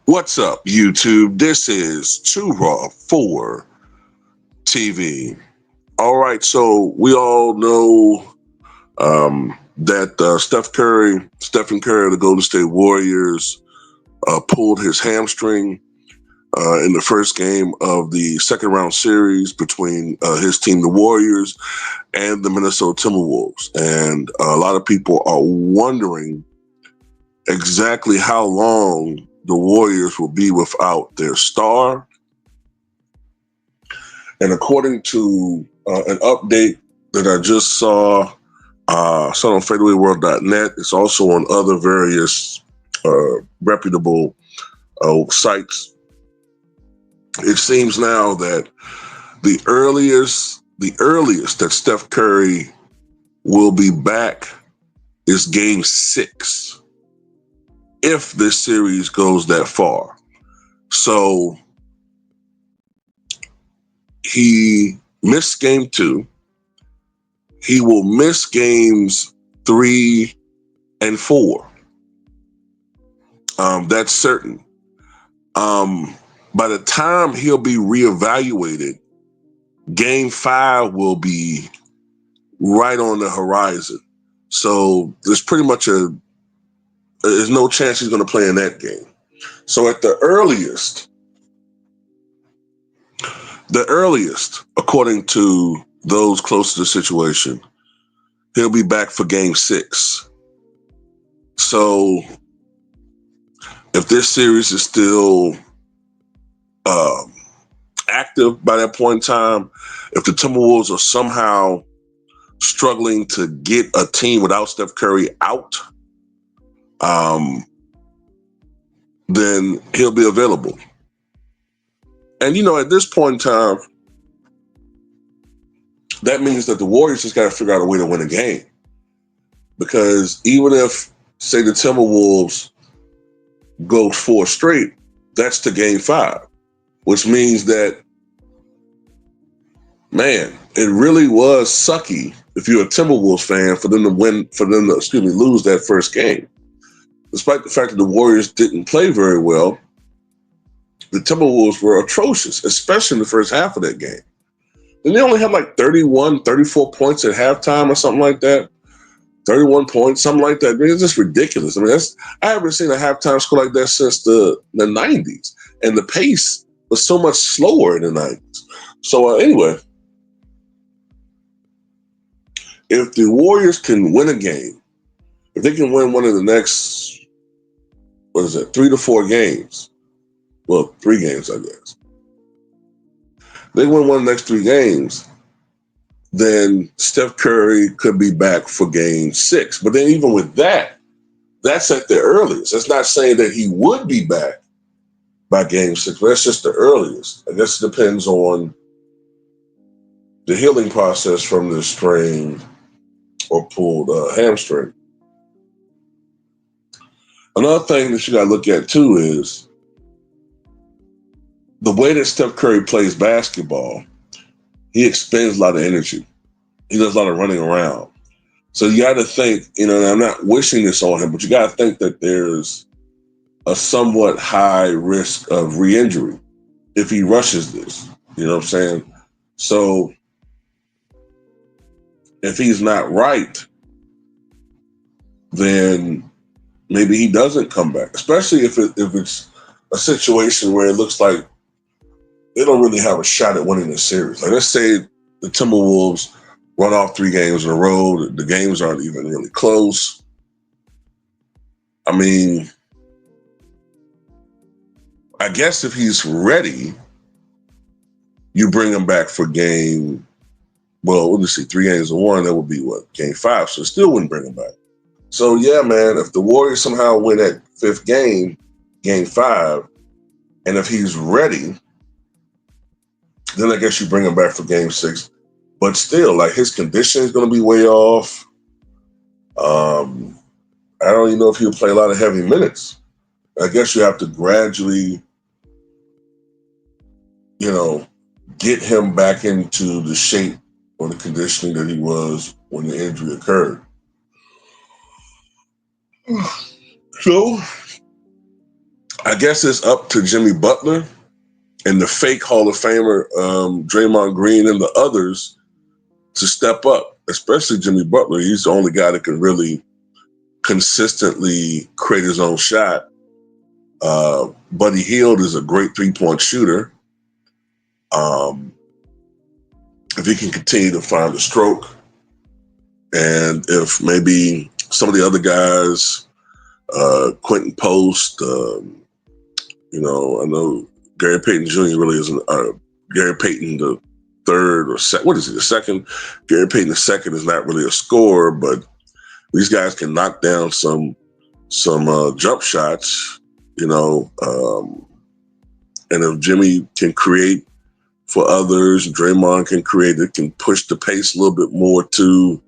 What's up, YouTube? This is Too Raw for TV. All right, so we all know that Stephen Curry of the Golden State Warriors, pulled his hamstring in the first game of the second round series between his team, the Warriors, and the Minnesota Timberwolves. And a lot of people are wondering exactly how long the Warriors will be without their star. And according to an update that I just saw on fadeawayworld.net, it's also on other various reputable sites. It seems now that the earliest that Steph Curry will be back is Game 6. If this series goes that far. So he missed game 2. He will miss games 3 and 4. That's certain. By the time he'll be reevaluated, game 5 will be right on the horizon. So there's no chance he's going to play in that game. So at the earliest, according to those close to the situation, he'll be back for game 6. So if this series is still active by that point in time, if the Timberwolves are somehow struggling to get a team without Steph Curry out, then he'll be available. And, at this point in time, that means that the Warriors just got to figure out a way to win a game. Because even if, say, the Timberwolves go 4 straight, that's to game 5, which means that, man, it really was sucky if you're a Timberwolves fan for them to lose that first game. Despite the fact that the Warriors didn't play very well, the Timberwolves were atrocious, especially in the first half of that game. And they only had like 34 points at halftime or something like that. 31 points, something like that. I mean, it's just ridiculous. I mean, I haven't seen a halftime score like that since the 90s. And the pace was so much slower in the 90s. So anyway, if the Warriors can win a game, if they can win one of the next, 3 to 4 games, well, 3 games, I guess. They win one of the next 3 games, then Steph Curry could be back for game 6. But then even with that, that's at the earliest. That's not saying that he would be back by game 6, but that's just the earliest. I guess it depends on the healing process from the strained or pulled hamstring. Another thing that you got to look at, too, is the way that Steph Curry plays basketball. He expends a lot of energy. He does a lot of running around. So you got to think, and I'm not wishing this on him, but you got to think that there's a somewhat high risk of re-injury if he rushes this. You know what I'm saying? So if he's not right, then maybe he doesn't come back, especially if it's a situation where it looks like they don't really have a shot at winning this series. Like, let's say the Timberwolves run off 3 games in a row. The games aren't even really close. I mean, I guess if he's ready, you bring him back for game, well, let's see, 3 games in 1, that would be game 5. So still wouldn't bring him back. So yeah, man, if the Warriors somehow win that 5th game, game 5. And if he's ready, then I guess you bring him back for game 6. But still, like, his condition is going to be way off. I don't even know if he'll play a lot of heavy minutes. I guess you have to gradually, you know, get him back into the shape or the conditioning that he was when the injury occurred. So I guess it's up to Jimmy Butler and the fake Hall of Famer, Draymond Green, and the others to step up, especially Jimmy Butler. He's the only guy that can really consistently create his own shot. Buddy Hield is a great 3-point shooter. If he can continue to find the stroke, and if maybe some of the other guys, Quentin Post, I know Gary Payton Jr. really isn't. Gary Payton the third or second. What is he? The second. Gary Payton the second is not really a scorer, but these guys can knock down some jump shots. And if Jimmy can create for others, Draymond can create. It can push the pace a little bit more to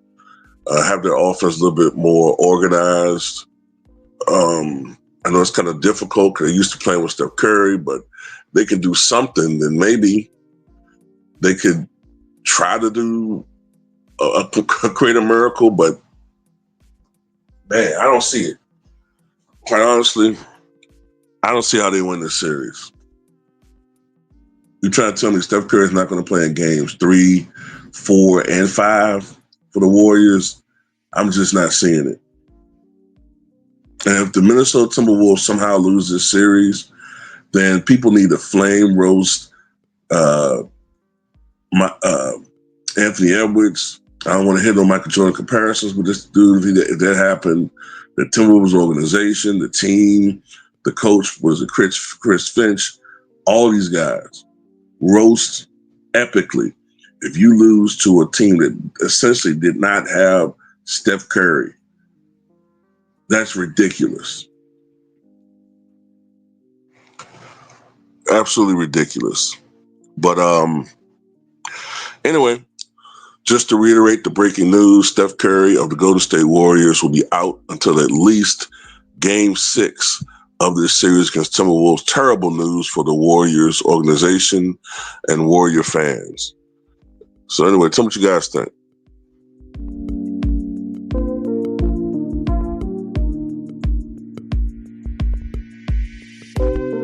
have their offense a little bit more organized. I know it's kind of difficult because they're used to playing with Steph Curry, but they can do something. Then maybe they could try to do create a miracle. But man, I don't see it. Quite honestly, I don't see how they win this series. You try to tell me Steph Curry is not going to play in games 3, 4, and 5 for the Warriors? I'm just not seeing it. And if the Minnesota Timberwolves somehow lose this series, then people need to flame roast Anthony Edwards. I don't want to hit on Michael Jordan comparisons with this dude. If that happened, the Timberwolves organization, the team, the coach, was it Chris Finch, all these guys roast epically if you lose to a team that essentially did not have Steph Curry. That's ridiculous. Absolutely ridiculous. But anyway, just to reiterate the breaking news, Steph Curry of the Golden State Warriors will be out until at least game 6 of this series against Timberwolves. Terrible news for the Warriors organization and Warrior fans. So anyway, tell me what you guys think.